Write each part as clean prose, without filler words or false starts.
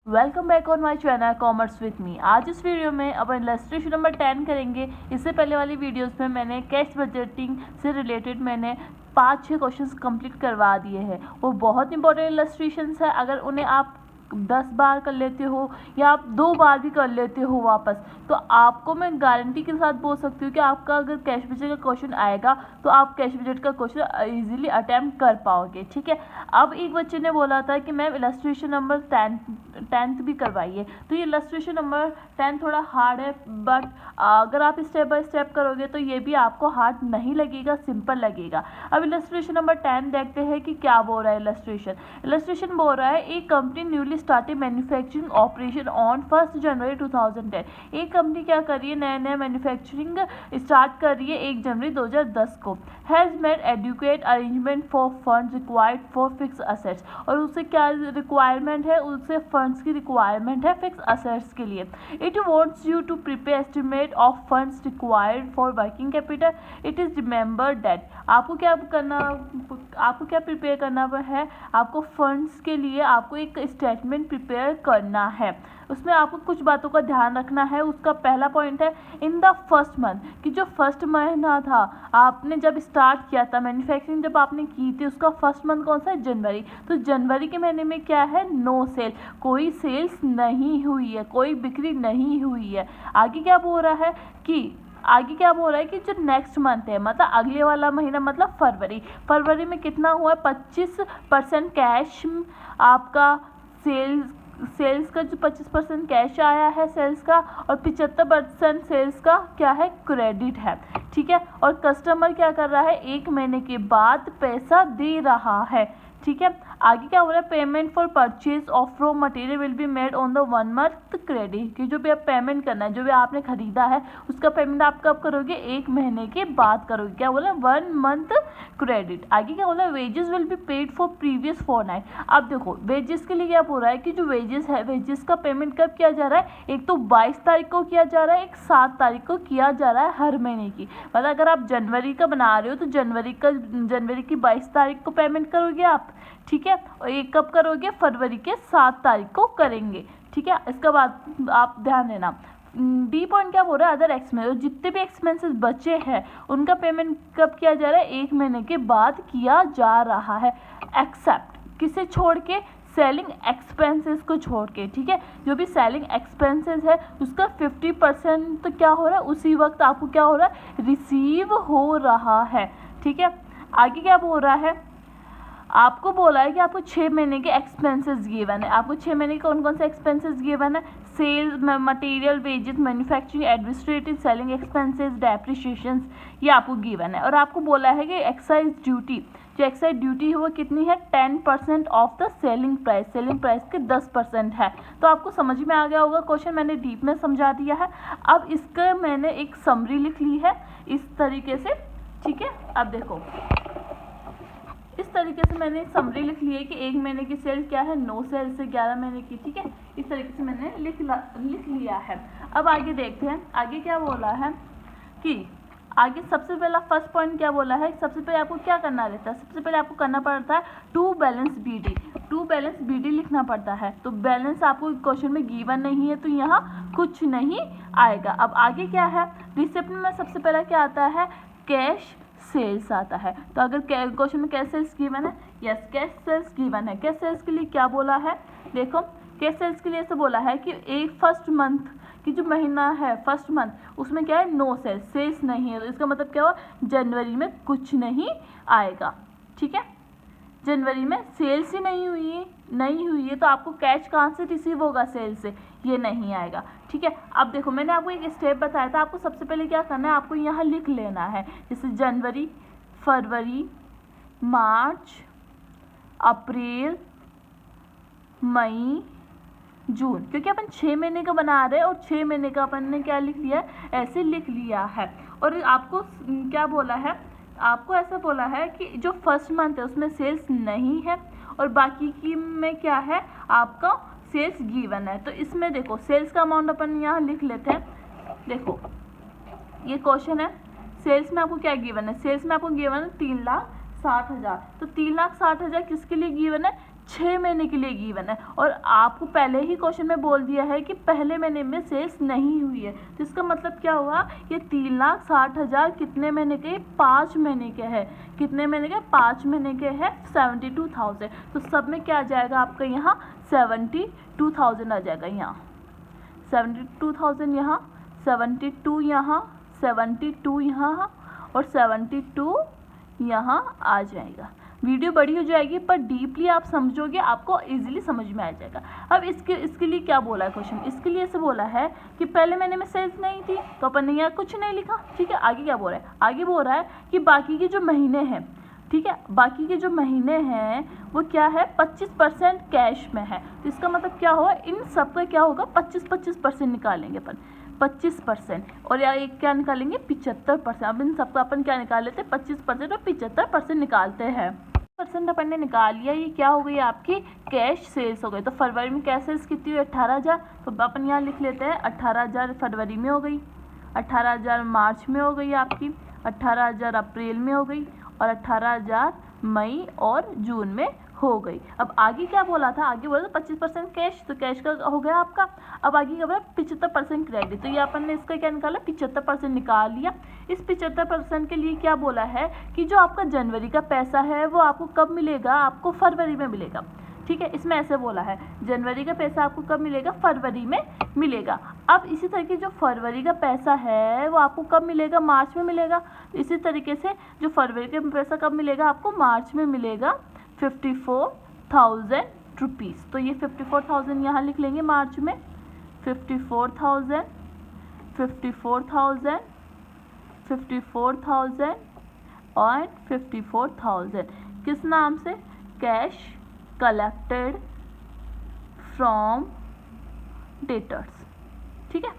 Welcome back on my channel commerce with me. आज इस video में अपन इलस्ट्रेशन नंबर 10 करेंगे। इससे पहले वाली वीडियोस में मैंने कैश बजटिंग से रिलेटेड मैंने 5-6 क्वेश्चंस कंप्लीट करवा दिए हैं। वो बहुत इंपॉर्टेंट इलस्ट्रेशंस है। अगर उन्हें आप 10 बार कर लेते हो या आप 2 बार भी कर लेते हो वापस, तो आपको मैं गारंटी के साथ बोल सकती हूँ कि आपका अगर कैश बजट का क्वेश्चन आएगा तो आप कैश बजट का क्वेश्चन इजीली अटैम्प्ट कर पाओगे। ठीक है। अब एक बच्चे ने बोला था कि मैम इलस्ट्रेशन नंबर 10th भी करवाइए, तो ये इलस्ट्रेशन नंबर 10 थोड़ा हार्ड है, बट अगर आप स्टेप बाय स्टेप करोगे तो ये भी आपको हार्ड नहीं लगेगा, सिंपल लगेगा। अब इलस्ट्रेशन नंबर 10 देखते हैं कि क्या बोल रहा है। इलस्ट्रेशन बोल रहा है एक company newly started manufacturing operation on 1 जनवरी 2010। एक कंपनी क्या कर रही है, नया मैन्युफैक्चरिंग स्टार्ट कर रही है 1 जनवरी 2010 को। Has made adequate arrangement for fund required for fix assets, और उससे क्या रिक्वायरमेंट है, उससे फंड्स की रिक्वायरमेंट है फिक्स असेट्स के लिए। It wants you to prepare estimate of funds required for working capital. It is remember that आपको क्या प्रिपेयर करना है, आपको फंड्स के लिए आपको एक स्टेटमेंट प्रिपेयर करना है। उसमें आपको कुछ बातों का ध्यान रखना है। उसका पहला पॉइंट है इन द फर्स्ट मंथ, कि जो फर्स्ट महीना था आपने जब स्टार्ट किया था मैन्युफैक्चरिंग, जब आपने की थी उसका फर्स्ट मंथ कौन सा है, जनवरी। तो जनवरी के महीने में क्या है, नो सेल, कोई सेल्स नहीं हुई है, कोई बिक्री नहीं हुई है। आगे क्या बोल रहा है कि जो नेक्स्ट मंथ है, मतलब अगले वाला महीना, मतलब फरवरी में कितना हुआ है, 25% कैश आपका सेल्स का जो 25% कैश आया है सेल्स का, और 75% सेल्स का क्या है, क्रेडिट है। ठीक है। और कस्टमर क्या कर रहा है, 1 महीने के बाद पैसा दे रहा है। ठीक है। आगे क्या हो रहा है, payment for purchase of raw material will be made on the 1 month credit, कि जो भी आप पेमेंट करना है, जो भी आपने खरीदा है उसका पेमेंट आप कब करोगे, 1 महीने के बाद करोगे। क्या बोला, 1 मंथ क्रेडिट। आगे क्या बोला, wages will be paid for previous 4 night. अब देखो वेजेस के लिए क्या बोल रहा है कि जो वेजेस है, वेजेस का पेमेंट कब किया जा रहा है, एक तो 22 तारीख को किया जा रहा है, एक 7 तारीख को किया जा रहा है हर महीने की। मतलब अगर आप जनवरी का बना रहे हो तो जनवरी की 22 तारीख को पेमेंट करोगे आप। ठीक है। और एक कब करोगे, फरवरी के 7 तारीख को करेंगे। ठीक है। इसका बाद आप ध्यान देना। डी पॉइंट क्या बोल रहा है, अदर एक्सपेंस, जितने भी एक्सपेंसेस बचे हैं उनका पेमेंट कब किया जा रहा है, 1 महीने के बाद किया जा रहा है, एक्सेप्ट किसे छोड़ के, सेलिंग एक्सपेंसेस को छोड़ के। ठीक है। जो भी सेलिंग एक्सपेंसेस है उसका 50% तो क्या हो रहा है, उसी वक्त आपको क्या हो रहा है, रिसीव हो रहा है। ठीक है। आगे क्या बोल रहा है, आपको बोला है कि आपको 6 महीने के एक्सपेंसेस गिवन है। आपको 6 महीने के कौन कौन से एक्सपेंसेस गिवन है, sales, material, wages, manufacturing, administrative, selling expenses, depreciations, ये आपको गिवन है। और आपको बोला है कि एक्साइज ड्यूटी, जो एक्साइज ड्यूटी है वो कितनी है, 10% ऑफ द सेलिंग प्राइस के 10% है। तो आपको समझ में आ गया होगा क्वेश्चन, मैंने डीप में समझा दिया है। अब इसका मैंने एक समरी लिख ली है इस तरीके से। ठीक है। अब देखो इस तरीके से मैंने समरी लिख ली है कि 1 महीने की सेल क्या है, 9 सेल से 11 महीने की। ठीक है। इस तरीके से मैंने लिख लिया है। अब आगे देखते हैं, आगे क्या बोला है कि आगे सबसे पहला फर्स्ट पॉइंट क्या बोला है, सबसे पहले आपको क्या करना रहता है, सबसे पहले आपको करना पड़ता है टू बैलेंस बीडी लिखना पड़ता है। तो बैलेंस आपको क्वेश्चन में गिवन नहीं है तो यहाँ कुछ नहीं आएगा। अब आगे क्या है, रिसिप्ट में सबसे पहला क्या आता है, कैश सेल्स आता है। तो अगर क्वेश्चन में कैश सेल्स गिवन है, यस कैश सेल्स गिवन है। कैश सेल्स के लिए क्या बोला है, देखो कैश सेल्स के लिए ऐसे बोला है कि एक फर्स्ट मंथ की जो महीना है, फर्स्ट मंथ, उसमें क्या है, नो सेल्स नहीं है। तो इसका मतलब क्या हुआ, जनवरी में कुछ नहीं आएगा। ठीक है। जनवरी में सेल्स ही नहीं हुई है तो आपको कैश कहाँ से रिसीव होगा, सेल से, ये नहीं आएगा। ठीक है। अब देखो मैंने आपको एक स्टेप बताया था, आपको सबसे पहले क्या करना है, आपको यहाँ लिख लेना है, जैसे जनवरी, फरवरी, मार्च, अप्रैल, मई, जून, क्योंकि अपन 6 महीने का बना रहे हैं और 6 महीने का अपन ने क्या लिख लिया है, ऐसे लिख लिया है। और आपको क्या बोला है, आपको ऐसा बोला है कि जो फर्स्ट मंथ है उसमें सेल्स नहीं है और बाकी की में क्या है, आपका सेल्स गिवन है। तो इसमें देखो सेल्स का अमाउंट अपन यहाँ लिख लेते हैं। देखो ये क्वेश्चन है, सेल्स में आपको क्या गिवन है, सेल्स में आपको गिवन है 3,60,000। तो 3,60,000 किसके लिए गिवन है, 6 महीने के लिए गिवन है और आपको पहले ही क्वेश्चन में बोल दिया है कि पहले महीने में सेल्स नहीं हुई है। तो इसका मतलब क्या हुआ, ये 3,60,000 कितने महीने के, 5 महीने के है। कितने महीने के, 5 महीने के है, 72,000। तो सब में क्या आ जाएगा आपका यहाँ 72,000 आ जाएगा। यहाँ 72,000, यहाँ 72, यहाँ 72, यहाँ और 72 यहाँ आ जाएगा। वीडियो बड़ी हो जाएगी पर डीपली आप समझोगे, आपको इजीली समझ में आ जाएगा। अब इसके लिए क्या बोला है क्वेश्चन, इसके लिए ऐसे बोला है कि पहले महीने में सेल्स नहीं थी तो अपन ने यहाँ कुछ नहीं लिखा। ठीक है, आगे क्या बोल रहा है, आगे बोल रहा है कि बाकी के जो महीने हैं, ठीक है, बाकी के जो महीने हैं वो क्या है, 25% कैश में है। तो इसका मतलब क्या होगा, इन सब का क्या होगा, 25% निकालेंगे अपन, 25%। और या एक क्या निकालेंगे, 75%। अब इन सबका अपन क्या निकाल लेते हैं, 25% और 75% निकालते हैं। % अपन ने निकाल लिया, ये क्या हो गई आपकी कैश सेल्स हो गई। तो फरवरी में कैश सेल्स कितनी हुई, 18,000। तो अपन यहाँ लिख लेते हैं 18,000 फरवरी में हो गई, 18,000 मार्च में हो गई आपकी, 18,000 अप्रैल में हो गई और 18,000 मई और जून में हो गई। अब आगे क्या बोला था, आगे बोला था 25% कैश, तो कैश का हो गया आपका। अब आगे क्या बोला, 75% क्रेडिट। तो ये अपन ने इसका क्या निकाला, 75% निकाल लिया। इस 75% के लिए क्या बोला है कि जो आपका जनवरी का पैसा है वो आपको कब मिलेगा, आपको फरवरी में मिलेगा। ठीक है, इसमें ऐसे बोला है जनवरी का पैसा आपको कब मिलेगा, फरवरी में मिलेगा। अब इसी तरीके जो फरवरी का पैसा है वो आपको कब मिलेगा, मार्च में मिलेगा। इसी तरीके से जो फरवरी का पैसा कब मिलेगा, आपको मार्च में मिलेगा 54,000 रुपीज़। तो ये 54,000 यहाँ लिख लेंगे मार्च में, 54,000, 54,000, 54,000 और 54,000 किस नाम से, कैश कलेक्टेड फ्रॉम डेटर्स। ठीक है,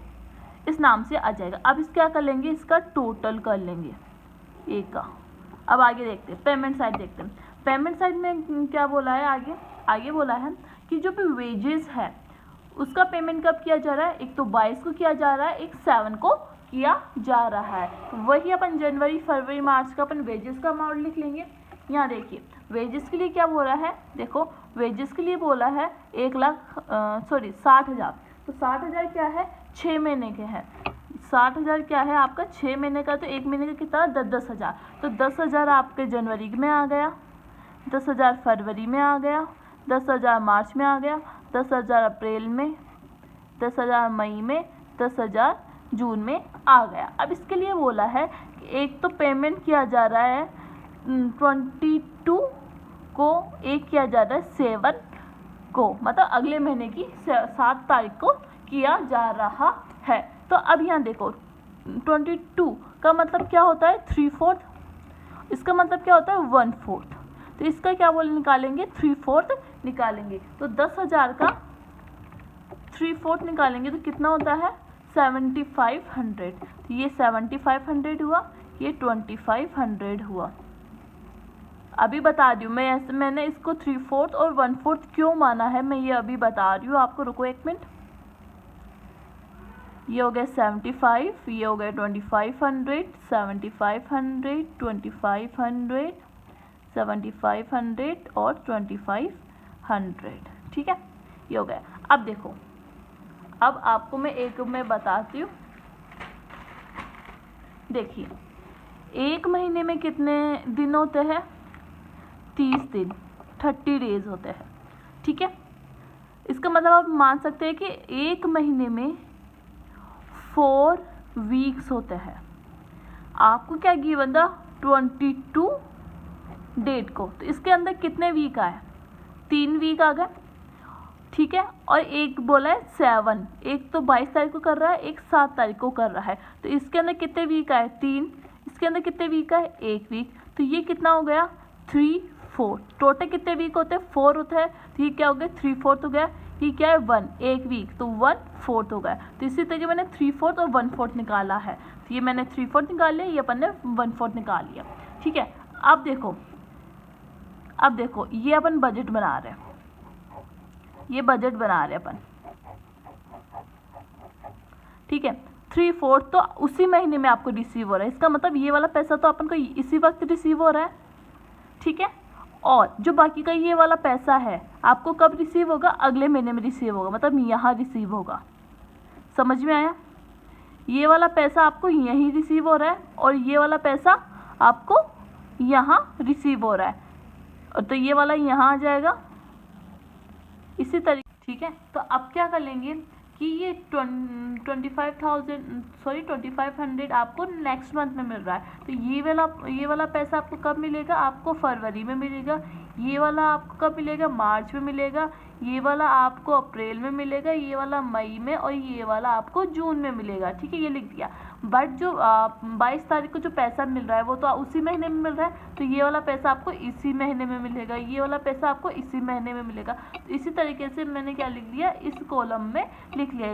इस नाम से आ जाएगा। अब इस क्या कर लेंगे, इसका टोटल कर लेंगे एक का। अब आगे देखते हैं, पेमेंट साइड देखते हैं। पेमेंट साइड में क्या बोला है, आगे बोला है कि जो भी वेजेस है उसका पेमेंट कब किया जा रहा है, एक तो 22 को किया जा रहा है, एक 7 को किया जा रहा है। वही अपन जनवरी फरवरी मार्च का अपन वेजेस का अमाउंट लिख लेंगे। यहाँ देखिए वेजेस के लिए क्या बोला है, देखो वेजेस के लिए बोला है 60,000। तो 60,000 क्या है, 6 महीने के हैं। 60,000 क्या है आपका 6 महीने का, तो एक महीने का कितना, 10,000। तो 10,000 आपके जनवरी में आ गया, 10,000 फरवरी में आ गया, 10,000 मार्च में आ गया, 10,000 अप्रैल में, 10,000 मई में, 10,000 जून में आ गया। अब इसके लिए बोला है कि एक तो पेमेंट किया जा रहा है 22 को, एक किया जा रहा है 7 को, मतलब अगले महीने की 7 तारीख को किया जा रहा है। तो अब यहाँ देखो 22 का मतलब क्या होता है, 3/4, इसका मतलब क्या होता है 1/4। तो इसका क्या बोल निकालेंगे, 3/4 निकालेंगे। तो 10,000 का 3/4 निकालेंगे तो कितना होता है 7,500। तो ये 7,500 हुआ, ये 2,500 हुआ। अभी बता रही हूँ मैंने इसको 3/4 और 1/4 क्यों माना है, मैं ये अभी बता रही हूँ आपको, रुको एक मिनट। ये हो गया 75, ये हो गया 2,500, 7,500, 2,500, 7,500 और 2,500। ठीक है, ये हो गया। अब देखो, अब आपको मैं बताती हूँ। देखिए एक महीने में कितने दिन होते हैं, 30 दिन, 30 डेज होते हैं। ठीक है, इसका मतलब आप मान सकते हैं कि एक महीने में 4 वीक्स होते हैं। आपको क्या गिवन था 22 डेट को, तो इसके अंदर कितने वीक आए, 3 वीक आ गए। ठीक है, और एक बोला है 7, एक तो 22 तारीख को कर रहा है, एक 7 तारीख को कर रहा है। तो इसके अंदर कितने वीक आए, 3। इसके अंदर कितने वीक आए, 1 वीक। तो ये कितना हो गया 3/4। टोटल कितने वीक होते हैं, 4 होते हैं। तो ये क्या हो गया 3/4 हो गया। ये क्या है 1, 1 वीक, तो 1/4 हो गया। तो इसी तरीके मैंने 3/4 और 1/4 निकाला है। तो ये मैंने 3/4 निकाल लिया, ये अपन ने 1/4 निकाल लिया। ठीक है, अब देखो ये अपन बजट बना रहे हैं, ये बजट बना रहे हैं अपन। ठीक है, 3/4 तो उसी महीने में आपको रिसीव हो रहा है। इसका मतलब ये वाला पैसा तो अपन को इसी वक्त रिसीव हो रहा है। ठीक है, और जो बाकी का ये वाला पैसा है आपको कब रिसीव होगा, अगले महीने में रिसीव होगा, मतलब यहाँ रिसीव होगा। समझ में आया? ये वाला पैसा आपको यहीं रिसीव हो रहा है और ये वाला पैसा आपको यहाँ रिसीव हो रहा है, और तो ये वाला यहाँ आ जाएगा इसी तरीके। ठीक है, तो अब क्या कर लेंगे कि ये 2500 आपको नेक्स्ट मंथ में मिल रहा है, तो ये वाला पैसा आपको कब मिलेगा, आपको फरवरी में मिलेगा। ये वाला आपको कब मिलेगा, मार्च में मिलेगा। ये वाला आपको अप्रैल में मिलेगा, ये वाला मई में, और ये वाला आपको जून में मिलेगा। ठीक है, ये लिख दिया। बट जो 22 तारीख को जो पैसा मिल रहा है वो तो उसी महीने में मिल रहा है, तो ये वाला पैसा आपको इसी महीने में मिलेगा, ये वाला पैसा आपको इसी महीने में मिलेगा। तो इसी तरीके से मैंने क्या लिख दिया, इस कॉलम में लिख लिया।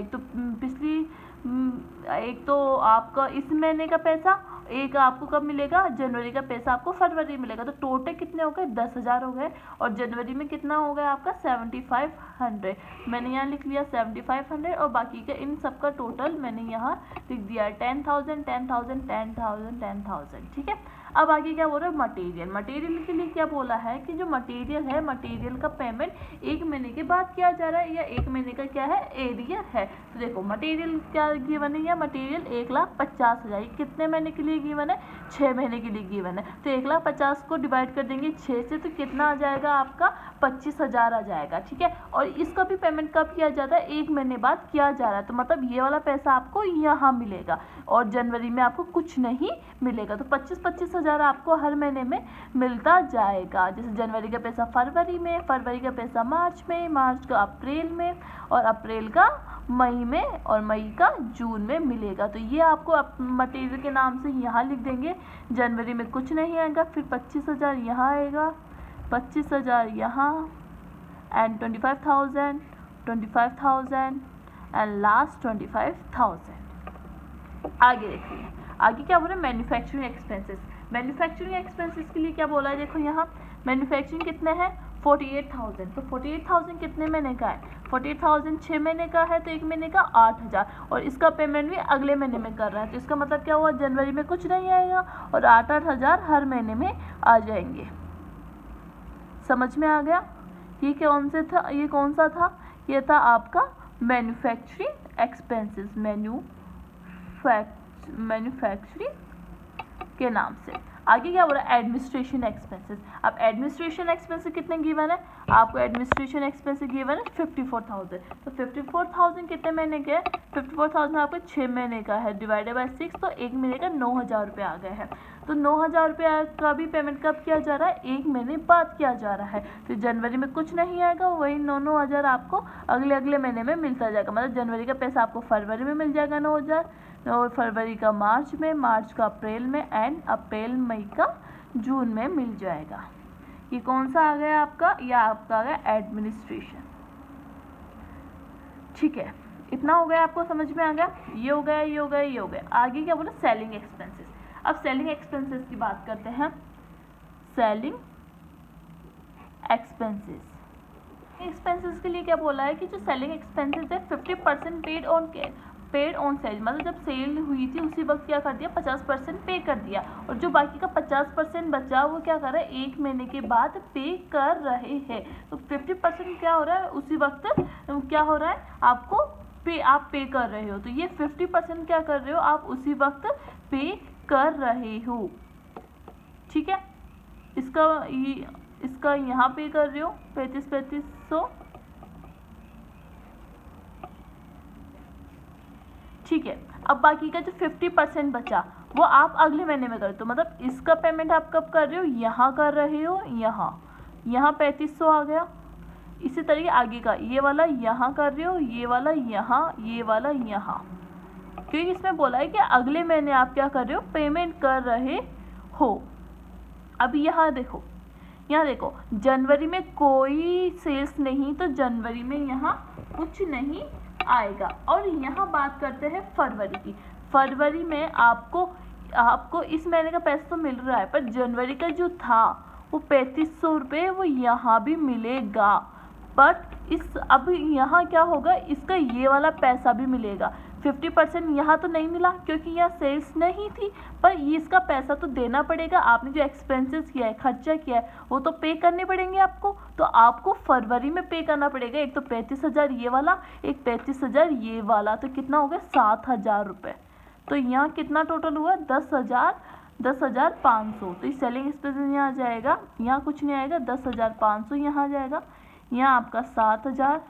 एक तो आपका इस महीने का पैसा, एक आपको कब मिलेगा, जनवरी का पैसा आपको फरवरी मिलेगा। तो टोटल कितने हो गए, 10,000 हो गए। और जनवरी में कितना हो गया आपका, 7500। मैंने यहाँ लिख लिया 7500, और बाकी का इन सब का टोटल मैंने यहाँ लिख दिया 10,000 10,000 10,000 10,000। ठीक है, अब आगे क्या बोल रहा है, मटेरियल। मटेरियल के लिए क्या बोला है कि जो मटेरियल है, मटेरियल का पेमेंट 1 महीने के बाद किया जा रहा है, या 1 महीने का क्या है, एरियर है। तो देखो मटेरियल क्या गिवन है, या मटेरियल 1,50,000 कितने महीने के लिए गिवन है, 6 महीने के लिए गिवन है। तो 1,50,000 को डिवाइड कर देंगे 6 से, तो कितना आ जाएगा आपका, 25,000 आ जाएगा। ठीक है, और इसका भी पेमेंट कब किया जाता है, 1 महीने बाद किया जा रहा है। तो मतलब ये वाला पैसा आपको यहाँ मिलेगा, और जनवरी में आपको कुछ नहीं मिलेगा। तो 25,000 आपको हर महीने में मिलता जाएगा। जैसे जनवरी का पैसा फरवरी में, फरवरी का पैसा मार्च में, मार्च का अप्रैल में, और अप्रैल का मई में, और मई का जून में मिलेगा। तो ये आपको मटेरियल के नाम से यहाँ लिख देंगे। जनवरी में कुछ नहीं आएगा, फिर 25,000 यहाँ आएगा, 25,000 यहाँ, एंड 25,000 एंड लास्ट 25,000। आगे देखिए, आगे क्या बोल रहे हैं, मैन्युफैक्चरिंग एक्सपेंसेस। मैन्युफैक्चरिंग एक्सपेंसेस के लिए क्या बोला है, देखो यहाँ मैन्युफैक्चरिंग कितने हैं, 48,000। तो 48,000 कितने महीने का है, 48,000 6 महीने का है, तो 1 महीने का 8,000, और इसका पेमेंट भी अगले महीने में कर रहा है। तो इसका मतलब क्या हुआ, जनवरी में कुछ नहीं आएगा, और 8,000 हर महीने में आ जाएंगे। समझ में आ गया? ये कौन सा था, ये था आपका मैन्युफैक्चरिंग एक्सपेंसेस, मैन्युफैक्चरिंग के नाम से। आगे क्या बोला, एडमिनिस्ट्रेशन एक्सपेंसेस। अब एडमिनिस्ट्रेशन एक्सपेंसेस कितने गिवन है, आपको एडमिनिस्ट्रेशन एक्सपेंसेस गिवन है 54,000। तो 54,000 कितने महीने के, 54,000 आपको 6 महीने का है, डिवाइडेड बाय 6, तो 1 महीने का 9,000 रुपये आ गए हैं। तो 9,000 रुपये का भी पेमेंट कब किया जा रहा है, 1 महीने बाद किया जा रहा है। तो जनवरी में कुछ नहीं आएगा, वही 9,000 आपको अगले महीने में मिलता जाएगा। मतलब जनवरी का पैसा आपको फरवरी में मिल जाएगा 9,000, और फरवरी का मार्च में, मार्च का अप्रैल में, एंड अप्रैल मई का जून में मिल जाएगा। ये कौन सा आ गया आपका, यह आपका आ गया एडमिनिस्ट्रेशन। ठीक है, इतना हो गया, आपको समझ में आ गया, ये हो गया, ये हो गया, ये हो गया। आगे क्या बोला, सेलिंग एक्सपेंसेस। अब सेलिंग एक्सपेंसेस की बात करते हैं। सेलिंग एक्सपेंसेस के लिए क्या बोला है कि जो सेलिंग एक्सपेंसेस है 50% पेड ऑन सेल, मतलब जब सेल हुई थी उसी वक्त क्या कर दिया, 50% पे कर दिया, और जो बाकी का 50% बचा वो क्या कर रहा है, 1 महीने के बाद पे कर रहे हैं। तो 50% क्या हो रहा है, उसी वक्त क्या हो रहा है, आपको आप पे कर रहे हो। तो ये 50% क्या कर रहे हो, आप उसी वक्त पे कर रहे हो। ठीक है, इसका यहाँ पे कर रहे हो 3500। ठीक है, अब बाकी का जो 50% बचा वो आप अगले महीने में कर दो। मतलब इसका पेमेंट आप कब कर रहे हो, यहाँ कर रहे हो, यहाँ 3500 आ गया। इसी तरीके आगे का ये वाला यहाँ कर रहे हो, ये वाला यहाँ, ये वाला यहाँ, क्योंकि इसमें बोला है कि अगले महीने आप क्या कर रहे हो, पेमेंट कर रहे हो। अब यहाँ देखो जनवरी में कोई सेल्स नहीं, तो जनवरी में यहाँ कुछ नहीं आएगा। और यहाँ बात करते हैं फरवरी की। फरवरी में आपको इस महीने का पैसा तो मिल रहा है, पर जनवरी का जो था वो 3500 रुपये वो यहाँ भी मिलेगा। बट अब यहाँ क्या होगा, इसका ये वाला पैसा भी मिलेगा। 50% यहाँ तो नहीं मिला क्योंकि यहाँ सेल्स नहीं थी, पर ये इसका पैसा तो देना पड़ेगा। आपने जो एक्सपेंसेस किया है, खर्चा किया है, वो तो पे करने पड़ेंगे आपको। तो आपको फरवरी में पे करना पड़ेगा। एक तो 35,000 ये वाला, एक 35,000 ये वाला, तो कितना हो गया 7,000 रुपये। तो यहाँ कितना टोटल हुआ 10,500। तो इस सेलिंग एक्सपेंसेस यहाँ आ जाएगा, यहाँ कुछ नहीं आएगा, 10,500 यहाँ आ जाएगा। यहाँ आपका 7,000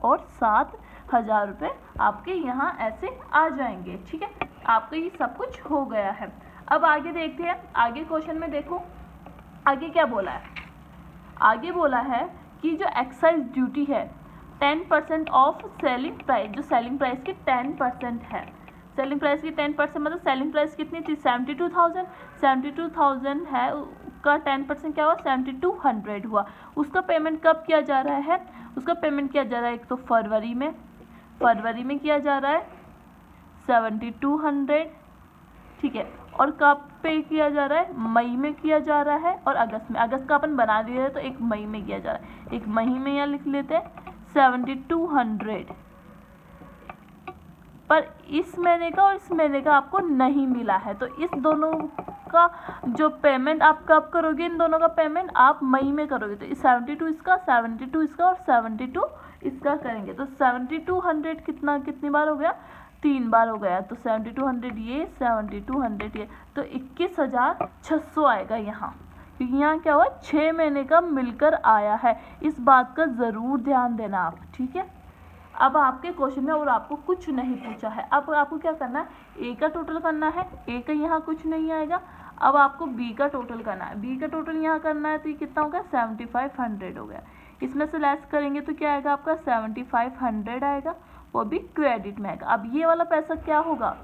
और 7,000 रुपये आपके यहाँ ऐसे आ जाएंगे। ठीक है, आपका ये सब कुछ हो गया है। अब आगे देखते हैं। आगे क्वेश्चन में देखो आगे क्या बोला है। आगे बोला है कि जो एक्साइज ड्यूटी है 10% ऑफ सेलिंग प्राइस, जो सेलिंग प्राइस की 10% है। सेलिंग प्राइस की 10% मतलब सेलिंग प्राइस कितनी थी 72,000 है, का 10% क्या हुआ 7,200 हुआ। उसका पेमेंट कब किया जा रहा है, उसका पेमेंट किया जा रहा है एक तो फरवरी में किया जा रहा है 7,200। ठीक है, और कब पे किया जा रहा है, मई में किया जा रहा है, और अगस्त में। अगस्त का अपन बना दिया है तो एक मई में किया जा रहा है। एक मई में यहाँ लिख लेते हैं 7,200। पर इस महीने का और इस महीने का आपको नहीं मिला है, तो इस दोनों का जो पेमेंट आप कब करोगे, इन दोनों का पेमेंट आप मई में करोगे। तो 72 इसका, 72 इसका और 72 इसका करेंगे। तो 7,200 कितनी बार हो गया, 3 बार हो गया। तो 7,200 ये, 7,200 ये, तो 21,600 आएगा यहाँ, क्योंकि यहाँ क्या हुआ 6 महीने का मिलकर आया है। इस बात का ज़रूर ध्यान देना आप। ठीक है, अब आपके क्वेश्चन में और आपको कुछ नहीं पूछा है। अब आपको क्या करना है, ए का टोटल करना है। ए का यहाँ कुछ नहीं आएगा। अब आपको बी का टोटल करना है। बी का टोटल यहाँ करना है, तो ये कितना हो गया 7,500 हो गया। इसमें से लेस करेंगे तो क्या आएगा आपका 7,500 आएगा, वो भी क्रेडिट में आएगा। अब ये वाला पैसा क्या होगा,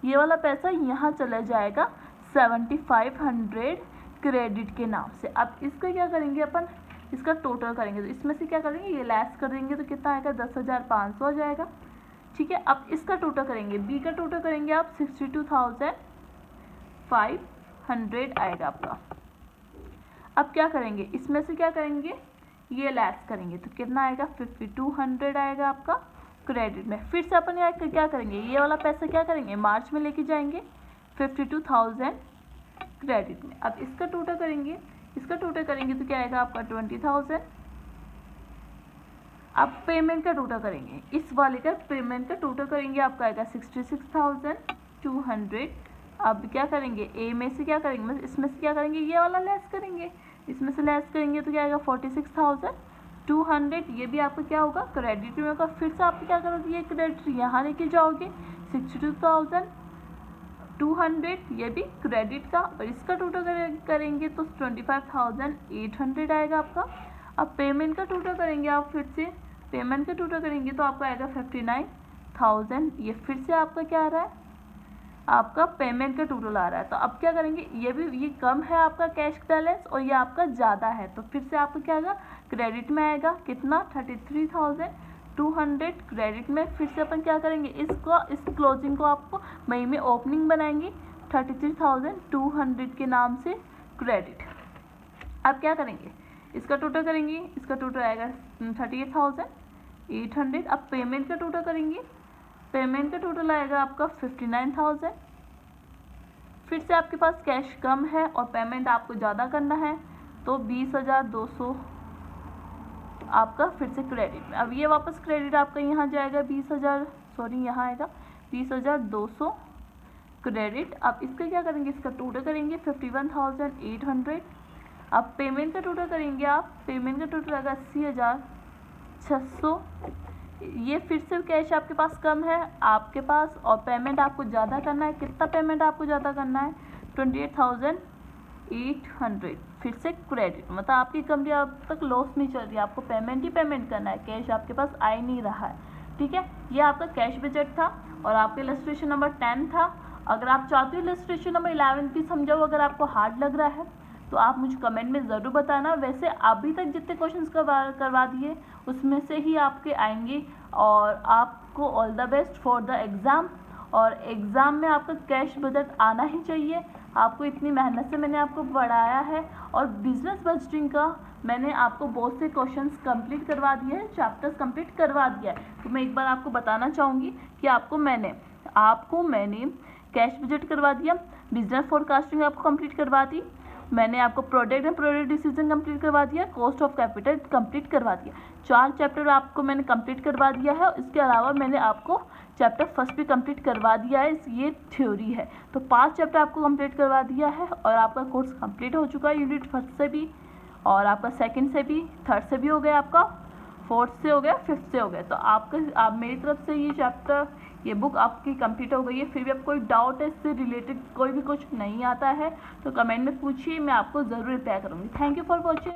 ये वाला पैसा यहाँ चला जाएगा 7,500 क्रेडिट के नाम से। अब इसका क्या करेंगे अपन, इसका टोटल करेंगे। तो इसमें से क्या करेंगे, ये लेस कर देंगे तो कितना आएगा 10,500 हो जाएगा। ठीक है, अब इसका टोटल करेंगे, बी का टोटल करेंगे आप 62,500 आएगा आपका। अब क्या करेंगे, इसमें से क्या करेंगे, ये लेस करेंगे तो कितना आएगा 5,200 आएगा आपका क्रेडिट में। फिर से अपन यहाँ क्या करेंगे, ये वाला पैसा क्या करेंगे मार्च में लेके जाएंगे 52,000 क्रेडिट में। अब इसका टोटल करेंगे, इसका टोटल करेंगे तो क्या आएगा आपका 20,000। अब पेमेंट का टोटल करेंगे, इस वाले का पेमेंट का टोटल करेंगे आपका आएगा 66,200। अब क्या करेंगे, ए में से क्या करेंगे, मतलब इसमें से क्या करेंगे, ये वाला लेस करेंगे। इसमें से लेस करेंगे तो क्या आएगा 46,200। ये भी आपका क्या होगा क्रेडिट में होगा। फिर से आप क्या करोगे, ये क्रेडिट यहाँ लेके जाओगे 62,200, ये भी क्रेडिट का, और इसका टोटल करेंगे तो 25,800 आएगा आपका। अब पेमेंट का टोटल करेंगे आप, फिर से पेमेंट का टोटल करेंगे तो आपका आएगा 59,000। ये फिर से आपका क्या आ रहा है, आपका पेमेंट का टोटल आ रहा है। तो अब क्या करेंगे, ये कम है आपका कैश बैलेंस और ये आपका ज़्यादा है, तो फिर से आपका क्या आएगा क्रेडिट में आएगा कितना 33,200 क्रेडिट में। फिर से अपन क्या करेंगे, इस क्लोजिंग को आपको मई में ओपनिंग बनाएंगे 33,200 के नाम से क्रेडिट। अब क्या करेंगे, इसका टोटल करेंगे, इसका टोटल आएगा 38,800। अब पेमेंट का टोटल करेंगे, पेमेंट का टोटल आएगा आपका 59,000। फिर से आपके पास कैश कम है और पेमेंट आपको ज़्यादा करना है तो 20,200 आपका फिर से क्रेडिट में। अब ये वापस क्रेडिट आपका यहाँ जाएगा 20,000, सॉरी यहाँ आएगा 20,200 क्रेडिट। अब इसका क्या करेंगे, इसका टोटल करेंगे 51,800। अब पेमेंट का टोटल करेंगे आप, पेमेंट का टोटल आएगा 80,600। ये फिर से कैश आपके पास कम है आपके पास और पेमेंट आपको ज़्यादा करना है। कितना पेमेंट आपको ज़्यादा करना है 28,800 फिर से क्रेडिट। मतलब आपकी कंपनी अब तक लॉस नहीं चल रही है, आपको पेमेंट ही पेमेंट करना है, कैश आपके पास आ ही नहीं रहा है। ठीक है, ये आपका कैश बजट था और आपका इलस्ट्रेशन नंबर 10 था। अगर आप चाहते हो इलस्ट्रेशन नंबर 11 भी समझाओ, अगर आपको हार्ड लग रहा है तो आप मुझे कमेंट में ज़रूर बताना। वैसे अभी तक जितने क्वेश्चंस करवा दिए उसमें से ही आपके आएंगे और आपको all the best for the exam. और एग्ज़ाम में आपका कैश बजट आना ही चाहिए। आपको इतनी मेहनत से मैंने आपको पढ़ाया है और बिजनेस बजटिंग का मैंने आपको बहुत से क्वेश्चंस कंप्लीट करवा दिए हैं, चैप्टर्स कंप्लीट करवा दिया है। तो मैं एक बार आपको बताना चाहूँगी कि आपको मैंने कैश बजट करवा दिया, बिजनेस फोरकास्टिंग आपको कंप्लीट करवा दी, मैंने आपको product and product decision complete करवा दिया, कॉस्ट ऑफ कैपिटल कंप्लीट करवा दिया। 4 चैप्टर आपको मैंने कंप्लीट करवा दिया है। इसके अलावा मैंने आपको चैप्टर फर्स्ट भी कंप्लीट करवा दिया है, ये थ्योरी है। तो 5 चैप्टर आपको कंप्लीट करवा दिया है और आपका कोर्स कंप्लीट हो चुका है यूनिट फर्स्ट से भी, और आपका सेकंड से भी, थर्ड से भी हो गया, आपका फोर्थ से हो गया, फिफ्थ से हो गया। तो आप मेरी तरफ से ये बुक आपकी कंप्लीट हो गई है। फिर भी आपको कोई डाउट है, इससे रिलेटेड कोई भी कुछ नहीं आता है तो कमेंट में पूछिए, मैं आपको ज़रूर रिप्लाई करूँगी। Thank you for watching.